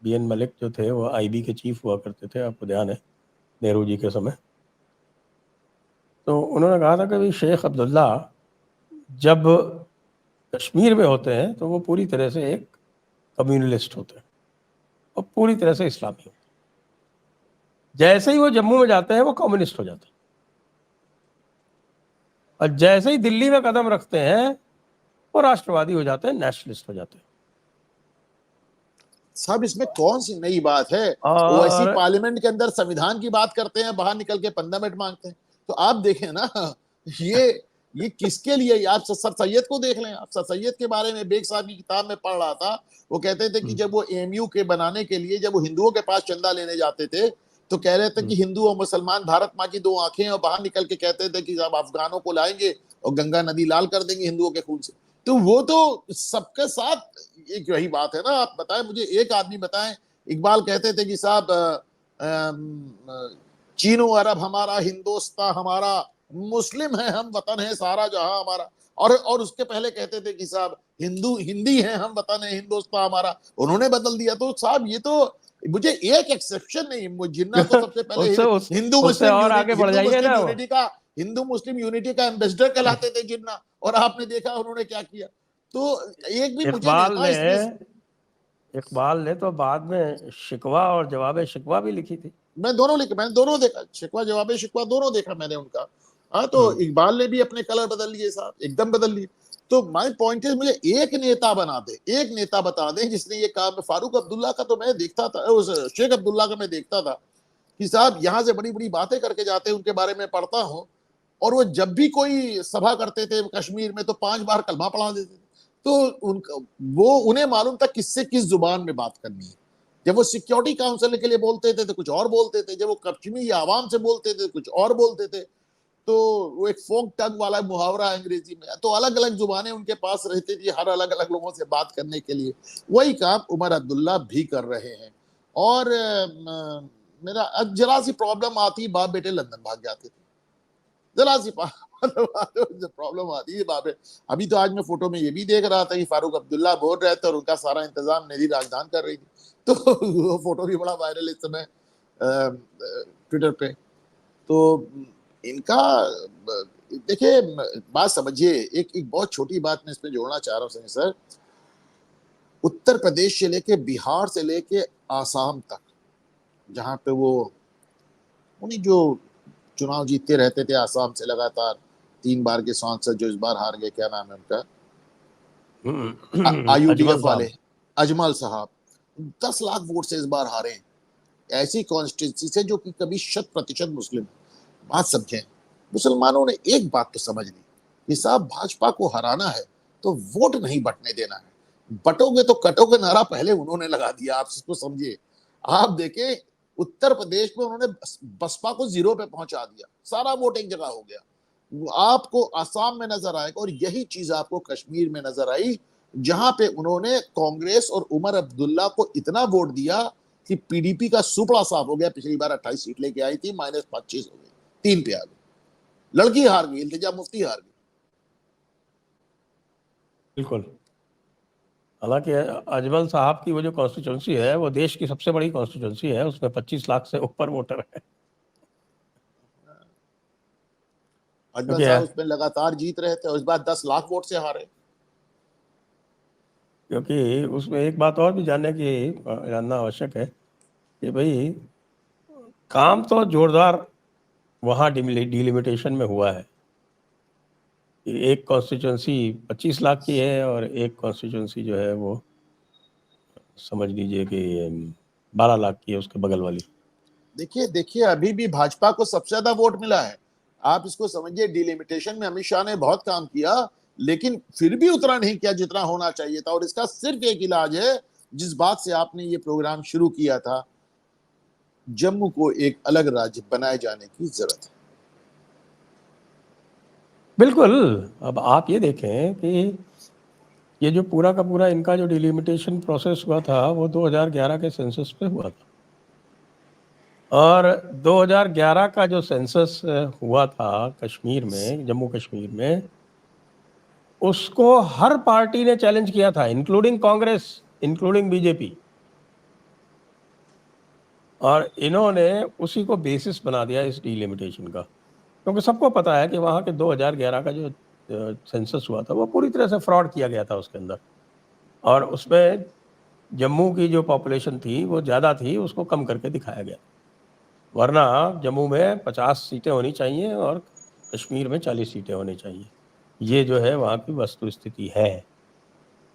बीएन मलिक जो थे वो आईबी के चीफ हुआ करते थे, आपको ध्यान है, नेहरू जी के समय। तो उन्होंने कहा था कि भाई शेख अब्दुल्ला जब कश्मीर में होते हैं तो वो पूरी तरह से एक कम्युनलिस्ट होते हैं और पूरी तरह से इस्लामी होते हैं। जैसे ही वो जम्मू में जाते हैं वो कम्युनिस्ट हो जाते हैं, और जैसे ही दिल्ली में कदम रखते हैं वो राष्ट्रवादी हो जाते हैं, नेशनलिस्ट हो जाते हैं। साहब इसमें कौन सी नई बात है? ओवैसी और पार्लियामेंट के अंदर संविधान की बात करते हैं, बाहर निकल के 15 मिनट मांगते हैं। तो आप देखें ना, ये किसके लिए? आप सर सैयद को देख लें। आप सर सैयद के बारे में बेग साहब की किताब में पढ़ रहा था, वो कहते थे कि जब वो एएमयू के बनाने के लिए जब वो हिंदुओं के पास चंदा लेने जाते थे, तो कह रहे थे कि हिंदू और मुसलमान भारत माँ की 2 आंखें, और बाहर निकल के कहते थे कि जब अफगानों को लाएंगे और गंगा नदी लाल कर देंगे हिंदुओं के खून से। तो वो तो सबके साथ एक वही बात है ना। आप बताएं मुझे, एक आदमी बताएं। इकबाल कहते थे कि साहब चीनो अरब हमारा, हिंदुस्तान हमारा, मुस्लिम है हम, वतन है सारा जहां हमारा। और उसके पहले कहते थे कि साहब हिंदी है हम, वतन है हिंदुस्तान हमारा। उन्होंने बदल दिया। तो साहब ये तो, मुझे एक एक्सेप्शन नहीं, जिन्ना तो सबसे पहले उससे और आगे बढ़ जाइए ना। हिंदू मुस्लिम यूनिटी का एम्बेसडर कहलाते थे जिन्ना, और आपने देखा उन्होंने क्या किया। तो एक भी मुझे नेता इसमें, इकबाल ने तो बाद में शिकवा और जवाब शिकवा भी लिखी थी। मैंने दोनों देखा, शिकवा जवाब शिकवा दोनों देखा मैंने उनका। हाँ, तो इकबाल ने भी अपने कलर बदल लिए साहब, एकदम बदल लिए। तो माय पॉइंट इज, मुझे एक नेता बना दे, एक नेता बता दे जिसने ये काम। फारूक अब्दुल्ला का तो मैं देखता था, उस शेख अब्दुल्ला का मैं देखता था कि साहब यहाँ से बड़ी बड़ी बातें करके जाते हैं, उनके बारे में पढ़ता हूँ, और वो जब भी कोई सभा करते थे कश्मीर में तो 5 बार कलमा पढ़ा देते थे। तो उनका वो, उन्हें मालूम था किससे किस जुबान में बात करनी है। जब वो सिक्योरिटी काउंसिल के लिए बोलते थे तो कुछ और बोलते थे, जब वो कश्मीरी आवाम से बोलते थे कुछ और बोलते थे। तो वो एक फोक टंग वाला मुहावरा अंग्रेजी में, तो अलग अलग जुबानें उनके पास रहती थी हर अलग अलग लोगों से बात करने के लिए। वही काम उमर अब्दुल्ला भी कर रहे हैं। और मेरा जरा सी प्रॉब्लम आती, बाप बेटे लंदन भाग जाते थे, जरा सी प्रॉब्लम आती है बाप। अभी तो आज मैं फोटो में ये भी देख रहा था कि फारूक अब्दुल्ला बोल रहे थे और उनका सारा इंतजाम निधि राजदान कर रही थी, तो वो फोटो भी बड़ा वायरल इस समय ट्विटर पे। तो इनका देखिए, बात समझिए, एक बहुत छोटी बात मैं इसमें जोड़ना चाह रहा हूँ सर। उत्तर प्रदेश से लेके बिहार से लेके आसाम तक, जहां पे वो उन्हीं जो चुनाव जीतते रहते थे आसाम से लगातार, 3 बार के सांसद जो इस बार हार गए, क्या नाम है उनका, अजमल आईयूडीएफ वाले, साहब। अजमल साहब, 10 लाख वोट से इस बार हारे। ऐसी कॉन्स्टिट्यूंसी से जो कि कभी 100% मुस्लिम। बात समझें, मुसलमानों ने एक बात तो समझ ली कि साहब भाजपा को हराना है तो वोट नहीं बंटने देना है, बटोगे तो कटोगे नारा पहले उन्होंने लगा दिया। आप इसको समझिए। आप देखें, उत्तर प्रदेश में उन्होंने बसपा को 0 पे पहुंचा दिया, सारा वोट एक जगह हो गया। आपको आसाम में नजर आएगा, और यही चीज आपको कश्मीर में नजर आई, जहां पे उन्होंने कांग्रेस और उमर अब्दुल्ला को इतना वोट दिया कि पीडीपी का सुपड़ा साफ हो गया। पिछली बार 28 सीट लेके आई थी, -25 हो गई, 3 पे आ गई। लड़की हार गई, इल्तिजा मुफ्ती हार गई। बिल्कुल। हालांकि अजमल साहब की वो जो कॉन्स्टिट्यूंसी है वो देश की सबसे बड़ी कॉन्स्टिट्यूंसी है, उसमें 25 लाख से ऊपर वोटर है। अजमल क्योंकि साहब उसमें लगातार जीत रहे थे और इस बार 10 लाख वोट से हारे। क्योंकि उसमें एक बात और भी जानना आवश्यक है कि भाई काम तो जोरदार वहाँ डिलिमिटेशन में हुआ है। एक कॉन्स्टिट्यूंसी 25 लाख की है और एक कॉन्स्टिट्यूंसी जो है वो समझ लीजिए कि 12 लाख की है, उसके बगल वाली। देखिए देखिए, अभी भी भाजपा को सबसे ज्यादा वोट मिला है। आप इसको समझिए, डिलिमिटेशन में अमित शाह ने बहुत काम किया, लेकिन फिर भी उतना नहीं किया जितना होना चाहिए था। और इसका सिर्फ एक इलाज है, जिस बात से आपने ये प्रोग्राम शुरू किया था, जम्मू को एक अलग राज्य बनाए जाने की जरूरत है। बिल्कुल। अब आप ये देखें कि ये जो पूरा का पूरा इनका जो डिलिमिटेशन प्रोसेस हुआ था वो 2011 के सेंसस पे हुआ था, और 2011 का जो सेंसस हुआ था कश्मीर में, जम्मू कश्मीर में, उसको हर पार्टी ने चैलेंज किया था, इंक्लूडिंग कांग्रेस, इंक्लूडिंग बीजेपी। और इन्होंने उसी को बेसिस बना दिया इस डिलिमिटेशन का, क्योंकि सबको पता है कि वहाँ के 2011 का जो सेंसस हुआ था वो पूरी तरह से फ्रॉड किया गया था उसके अंदर। और उसमें जम्मू की जो पॉपुलेशन थी वो ज़्यादा थी, उसको कम करके दिखाया गया। वरना जम्मू में 50 सीटें होनी चाहिए और कश्मीर में 40 सीटें होनी चाहिए। ये जो है वहाँ की वस्तु स्थिति है।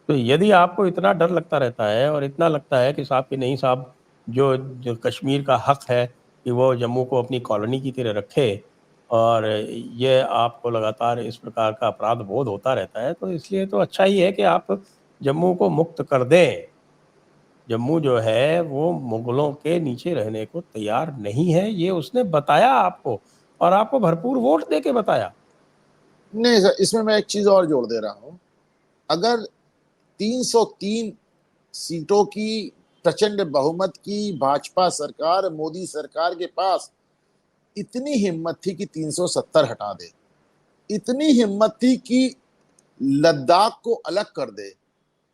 तो यदि आपको इतना डर लगता रहता है और इतना लगता है कि साहब कि नहीं साहब, जो जो कश्मीर का हक है कि वो जम्मू को अपनी कॉलोनी की तरह रखे, और ये आपको लगातार इस प्रकार का अपराध बोध होता रहता है, तो इसलिए तो अच्छा ही है कि आप जम्मू को मुक्त कर दें। जम्मू जो है वो मुगलों के नीचे रहने को तैयार नहीं है, ये उसने बताया आपको, और आपको भरपूर वोट दे के बताया। नहीं सर, इसमें मैं एक चीज और जोड़ दे रहा हूं। अगर 303 सीटों की प्रचंड बहुमत की भाजपा सरकार, मोदी सरकार के पास इतनी हिम्मत थी कि 370 हटा दे, इतनी हिम्मत थी कि लद्दाख को अलग कर दे,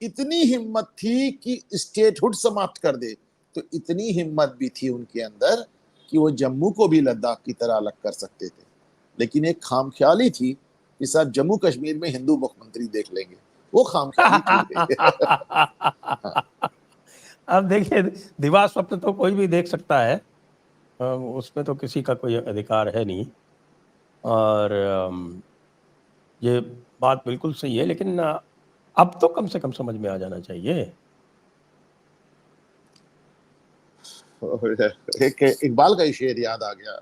इतनी हिम्मत थी कि स्टेटहुड समाप्त कर दे, तो इतनी हिम्मत भी थी उनके अंदर कि वो जम्मू को भी लद्दाख की तरह अलग कर सकते थे। लेकिन एक खामख्याली थी कि साहब जम्मू कश्मीर में हिंदू मुख्यमंत्री देख लेंगे, वो खामख्याली टूट गई। हाँ। अब देखिए, दिवा स्वप्न तो कोई भी देख सकता है, उसमें तो किसी का कोई अधिकार है नहीं। और ये बात बिल्कुल सही है, लेकिन अब तो कम से कम समझ में आ जाना चाहिए। एक इकबाल का ही शेर याद आ गया,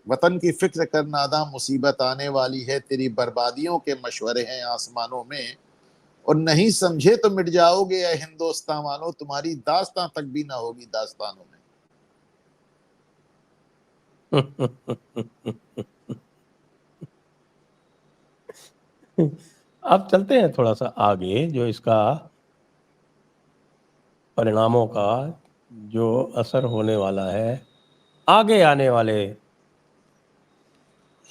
वतन की फिक्र कर नादा, मुसीबत आने वाली है, तेरी बर्बादियों के मशवरे हैं आसमानों में, और नहीं समझे तो मिट जाओगे या हिंदुस्तान वालों, तुम्हारी दास्तां तक भी ना होगी दास्तानों में। अब चलते हैं थोड़ा सा आगे, जो इसका परिणामों का जो असर होने वाला है आगे आने वाले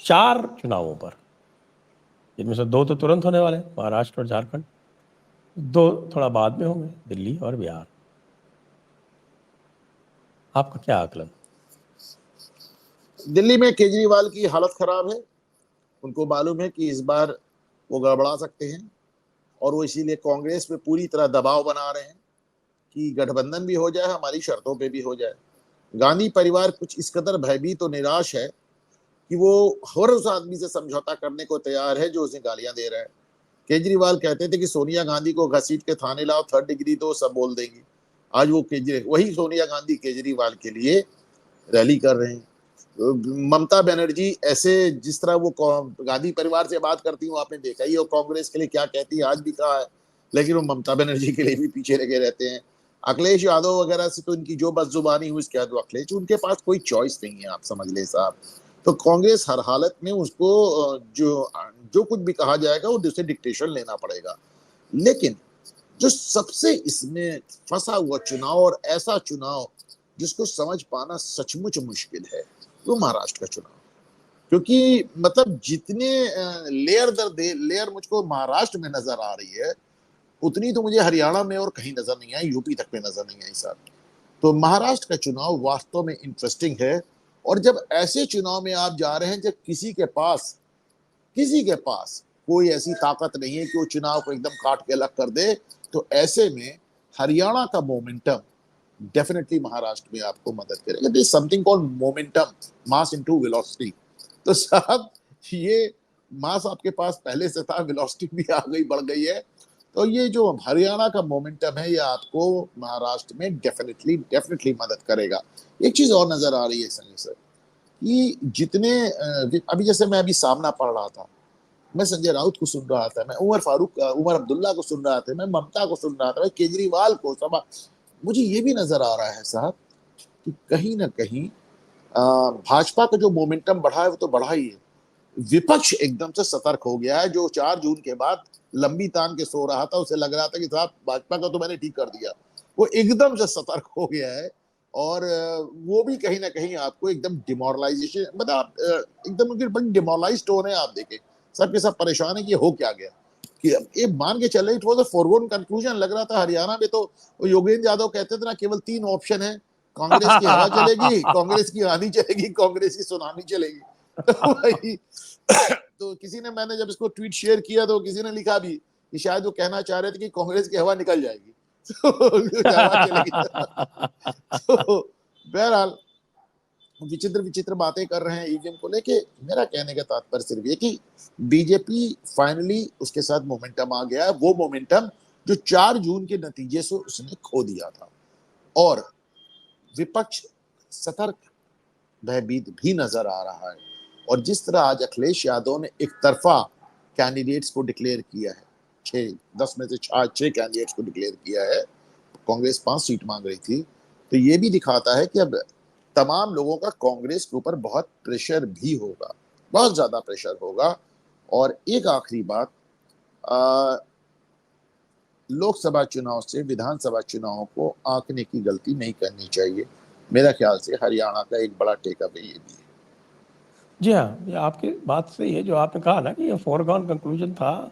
4 चुनावों पर, जिनमें से 2 तो तुरंत होने वाले हैं, महाराष्ट्र और झारखंड, 2 थोड़ा बाद में होंगे, दिल्ली और बिहार। आपका क्या आकलन? दिल्ली में केजरीवाल की हालत खराब है, उनको मालूम है कि इस बार वो गड़बड़ा सकते हैं, और वो इसीलिए कांग्रेस पे पूरी तरह दबाव बना रहे हैं कि गठबंधन भी हो जाए, हमारी शर्तों पे भी हो जाए। गांधी परिवार कुछ इस कदर भयभीत तो निराश है कि वो हर उस आदमी से समझौता करने को तैयार है जो उसे गालियां दे रहा है। केजरीवाल कहते थे कि सोनिया गांधी को घसीट के थाने लाओ, 3rd डिग्री तो सब बोल देंगी। आज वो वही सोनिया गांधी केजरीवाल के लिए रैली कर रहे हैं। ममता बनर्जी ऐसे, जिस तरह वो गांधी परिवार से बात करती हूँ, आपने देखा ही, वो कांग्रेस के लिए क्या कहती है, आज भी कहा है, लेकिन वो ममता बनर्जी के लिए भी पीछे लगे रहते हैं। अखिलेश यादव वगैरह से तो इनकी जो बदजुबानी हुई, इसके बाद अखिलेश, उनके पास कोई चॉइस नहीं है, आप समझ ले साहब। तो कांग्रेस हर हालत में उसको जो जो कुछ भी कहा जाएगा वो दूसरे डिक्टेशन लेना पड़ेगा। लेकिन जो सबसे इसमें फंसा हुआ चुनाव, और ऐसा चुनाव जिसको समझ पाना सचमुच मुश्किल है, वो महाराष्ट्र का चुनाव। क्योंकि मतलब जितने लेयर दर लेयर मुझको महाराष्ट्र में नजर आ रही है, उतनी तो मुझे हरियाणा में और कहीं नजर नहीं आई, यूपी तक में नजर नहीं आई साहब। तो महाराष्ट्र का चुनाव वास्तव में इंटरेस्टिंग है। और जब ऐसे चुनाव में आप जा रहे हैं जब किसी के पास कोई ऐसी ताकत नहीं है कि वो चुनाव को एकदम काट के अलग कर दे, तो ऐसे में हरियाणा का मोमेंटम डेफिनेटली महाराष्ट्र में आपको मदद करेगा। This something called momentum, mass into velocity. तो साहब ये मास आपके पास पहले से था, वेलोसिटी भी आ गई, बढ़ गई है। तो ये जो हरियाणा का मोमेंटम है, ये आपको महाराष्ट्र में डेफिनेटली डेफिनेटली मदद करेगा। एक चीज और नजर आ रही है संजय सर, कि जितने अभी जैसे मैं अभी सामना पढ़ रहा था, मैं संजय राउत को सुन रहा था, मैं उमर अब्दुल्ला को सुन रहा था, मैं ममता को सुन रहा था, मैं केजरीवाल को, सब मुझे ये भी नजर आ रहा है साहब कि कहीं ना कहीं भाजपा का जो मोमेंटम बढ़ा है वो तो बढ़ा ही है, विपक्ष एकदम से सतर्क हो गया है। जो 4 जून के बाद लंबी तान के सो रहा था, उसे लग रहा था कि साहब भाजपा का तो मैंने ठीक कर दिया, वो एकदम से सतर्क हो गया है। और वो भी कहीं ना कहीं आपको एकदम डिमोरलाइजेशन, मतलब आप एकदम बड़ी डिमोरलाइज्ड हो रहे हैं। आप देखें सबके सब परेशान है कि हो क्या गया, कि ये मान के चले, it was a forgone conclusion लग रहा था। हरियाणा में तो योगेंद्र यादव कहते थे ना, केवल 3 ऑप्शन है, कांग्रेस की हवा चलेगी, कांग्रेस की आंधी चलेगी, कांग्रेस की सुनामी चलेगी। तो भाई तो किसी ने, मैंने जब इसको ट्वीट शेयर किया तो किसी ने लिखा भी कि शायद वो कहना चाह रहे थे कि कांग्रेस की हवा निकल जाएगी, तो हवा चलेगी। तो बहरहाल विचित्र विचित्र बातें कर रहे हैं ईवीएम को लेके। मेरा कहने का तात्पर्य सिर्फ ये कि बीजेपी फाइनली उसके साथ मोमेंटम आ गया है, वो मोमेंटम जो 4 जून के नतीजे से उसने खो दिया था। और विपक्ष सतर्क, भयभीत भी नजर आ रहा है। और जिस तरह आज अखिलेश यादव ने एक तरफा कैंडिडेट्स को डिक्लेयर किया है, 10 में से 6 कैंडिडेट्स को डिक्लेयर किया है, कांग्रेस 5 सीट मांग रही थी, तो ये भी दिखाता है कि अब तमाम लोगों का कांग्रेस के ऊपर बहुत प्रेशर भी होगा, बहुत ज्यादा प्रेशर होगा। और एक आखिरी बात, लोकसभा चुनाव से विधानसभा चुनाव को आंकने की गलती नहीं करनी चाहिए। मेरा ख्याल से हरियाणा का एक बड़ा टेक अवे ये भी है। जी हाँ, ये आपकी बात सही है, जो आपने कहा ना कि ये फॉरगॉन कंक्लूजन था,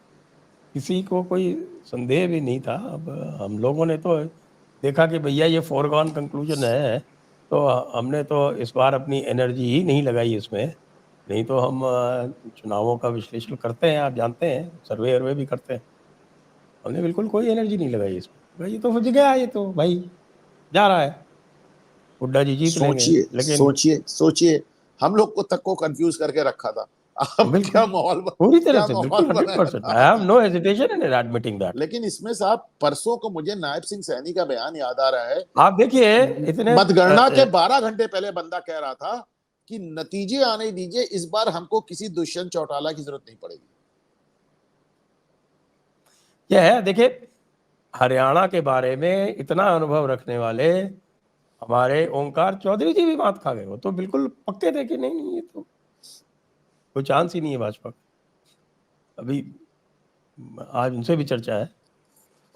किसी को कोई संदेह भी नहीं था। अब हम लोगों ने तो देखा कि भैया ये फॉरगॉन कंक्लूजन है, तो हमने तो इस बार अपनी एनर्जी ही नहीं लगाई इसमें। नहीं तो हम चुनावों का विश्लेषण करते हैं, आप जानते हैं, सर्वे वर्वे भी करते हैं। हमने बिल्कुल कोई एनर्जी नहीं लगाई इसमें, भाई ये तो हो गया, ये तो भाई जा रहा है, हुड्डा जी जीत लेंगे। सोचिए लेकिन सोचिए सोचिए, हम लोग को तक को कंफ्यूज करके रखा था अब क्या माहौल पूरी तरह क्या से माहौल बिल्कुल बनाया 100%. था। I have no hesitation in admitting that. लेकिन इसमें साहब परसों को मुझे नायब सिंह सैनी का बयान याद आ रहा है। आप देखिए इतने मतगणना के 12 घंटे पहले बंदा कह रहा था कि नतीजे आने दीजिए, इस बार हमको किसी दुष्यंत चौटाला की जरूरत नहीं पड़ेगी। यह है, देखिए हरियाणा के बारे में इतना अनुभव रखने वाले हमारे ओंकार चौधरी जी भी बात खा गए. वो तो बिल्कुल पक्के थे कि नहीं नहीं ये तो कोई चांस ही नहीं है भाजपा का. अभी आज उनसे भी चर्चा है.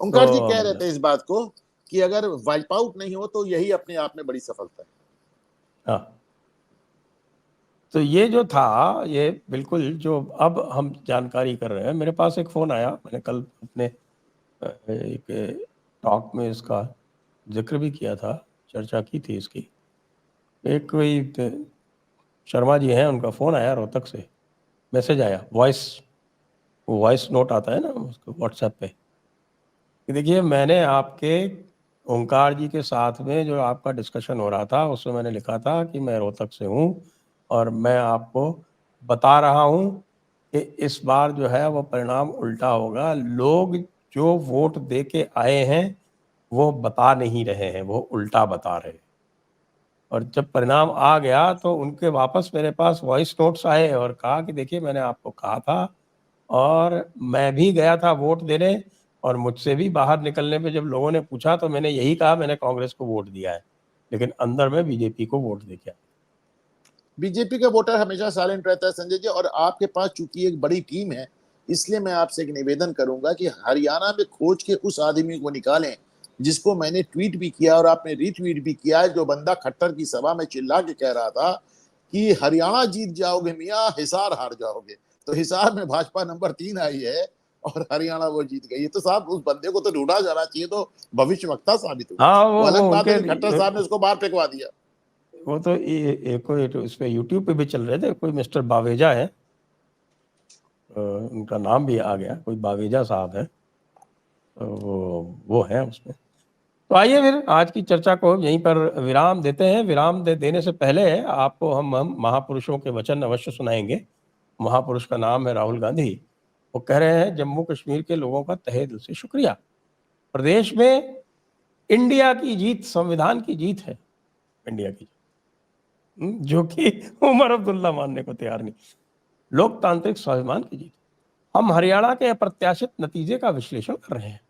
ओंकार जी कह रहे तो थे इस बात को कि अगर वाइप आउट नहीं हो तो यही अपने आप में बड़ी सफलता है। हाँ, तो ये जो था ये बिल्कुल जो अब हम जानकारी कर रहे हैं. मेरे पास एक फ़ोन आया, मैंने कल अपने एक टॉक में इसका जिक्र भी किया था, चर्चा की थी इसकी. एक कोई शर्मा जी हैं, उनका फ़ोन आया रोहतक से, मैसेज आया, वॉइस नोट आता है ना उसको व्हाट्सएप पे कि देखिए मैंने आपके ओंकार जी के साथ में जो आपका डिस्कशन हो रहा था उसमें मैंने लिखा था कि मैं रोहतक से हूँ और मैं आपको बता रहा हूँ कि इस बार जो है वो परिणाम उल्टा होगा. लोग जो वोट दे के आए हैं वो बता नहीं रहे हैं, वो उल्टा बता रहे हैं. और जब परिणाम आ गया तो उनके वापस मेरे पास वॉइस नोट्स आए और कहा कि देखिए मैंने आपको कहा था और मैं भी गया था वोट देने और मुझसे भी बाहर निकलने पे जब लोगों ने पूछा तो मैंने यही कहा मैंने कांग्रेस को वोट दिया है, लेकिन अंदर में बीजेपी को वोट दे के आया. बीजेपी का वोटर हमेशा साइलेंट रहता है संजय जी, और आपके पास चूंकि एक बड़ी टीम है, इसलिए मैं आपसे एक निवेदन करूंगा कि हरियाणा में खोज के उस आदमी को निकालें जिसको मैंने ट्वीट भी किया और आपने रीट्वीट भी किया है, जो बंदा खट्टर की सभा में चिल्ला के कह रहा था कि हरियाणा जीत जाओगे मियाँ, हिसार हार जाओगे. तो हिसार में भाजपा नंबर 3 आई है और हरियाणा वो जीत गई. तो साहब उस बंदे को तो ढूंढा जाना चाहिए, तो भविष्यवक्ता साबित हुआ. हाँ वो वो अलग बात है उनके कि खट्टर साहब ने उसको बाहर फेंकवा दिया. वो तो कोई तो इस पे यूट्यूब पे भी चल रहे थे, कोई मिस्टर बावेजा है, उनका नाम भी आ गया, कोई बावेजा साहब है, तो वो है उसमें. तो आइए फिर आज की चर्चा को यहीं पर विराम देते हैं. विराम देने से पहले आपको हम महापुरुषों के वचन अवश्य सुनाएंगे. महापुरुष का नाम है राहुल गांधी. वो कह रहे हैं जम्मू कश्मीर के लोगों का तहे दिल से शुक्रिया. प्रदेश में इंडिया की जीत, संविधान की जीत है, इंडिया की, जो कि उमर अब्दुल्ला मानने को तैयार नहीं. लोकतांत्रिक स्वाभिमान की जीत. हम हरियाणा के अप्रत्याशित नतीजे का विश्लेषण कर रहे हैं.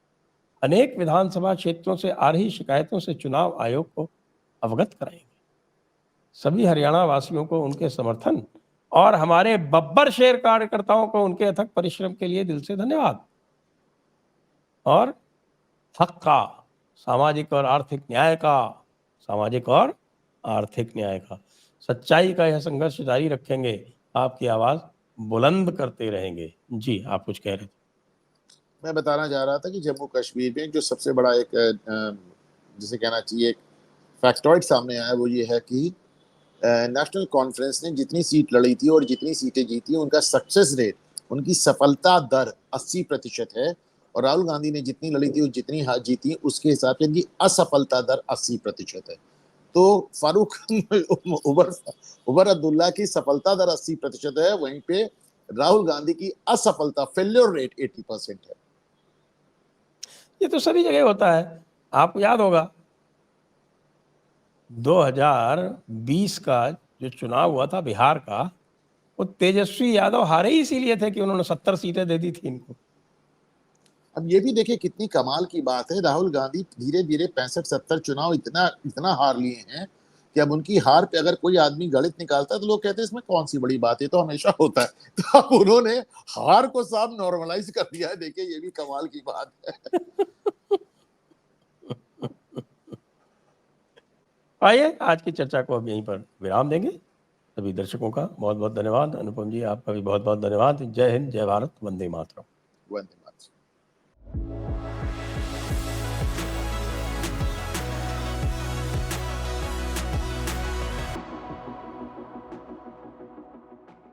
अनेक विधानसभा क्षेत्रों से आ रही शिकायतों से चुनाव आयोग को अवगत कराएंगे. सभी हरियाणा वासियों को उनके समर्थन और हमारे बब्बर शेर कार्यकर्ताओं को उनके अथक परिश्रम के लिए दिल से धन्यवाद. और हक का, सामाजिक और आर्थिक न्याय का, सामाजिक और आर्थिक न्याय का, सच्चाई का यह संघर्ष जारी रखेंगे. आपकी आवाज बुलंद करते रहेंगे. जी आप कुछ कह रहे थे. मैं बताना चाह रहा था कि जम्मू कश्मीर में जो सबसे बड़ा एक जिसे कहना चाहिए एक फैक्टॉइड सामने आया, वो ये है कि नेशनल कॉन्फ्रेंस ने जितनी सीट लड़ी थी और जितनी सीटें जीती, उनका सक्सेस रेट, उनकी सफलता दर 80% है. और राहुल गांधी ने जितनी लड़ी थी और जितनी जीती, उसके हिसाब से इनकी असफलता दर 80% है. तो फारूक उबर उबर अब्दुल्ला की सफलता दर 80% है, वहीं पे राहुल गांधी की असफलता फेल्योर रेट 80% है. ये तो सभी जगह होता है. आपको याद होगा 2020 का जो चुनाव हुआ था बिहार का, वो तेजस्वी यादव हारे ही इसीलिए थे कि उन्होंने 70 सीटें दे दी थी इनको. अब ये भी देखिए कितनी कमाल की बात है, राहुल गांधी धीरे धीरे 65-70 चुनाव इतना इतना हार लिए हैं कि अब उनकी हार पे अगर कोई आदमी गणित निकालता है तो लोग कहते हैं इसमें कौन सी बड़ी बात है, तो हमेशा होता है. तो अब उन्होंने हार को साहब नॉर्मलाइज कर दिया है. देखिए ये भी कमाल की बात है. आइए आज की चर्चा को अब यहीं पर विराम देंगे. सभी दर्शकों का बहुत बहुत धन्यवाद. अनुपम जी आपका भी बहुत बहुत धन्यवाद. जय हिंद, जय भारत, वंदे मातरम. वंदे मातरम.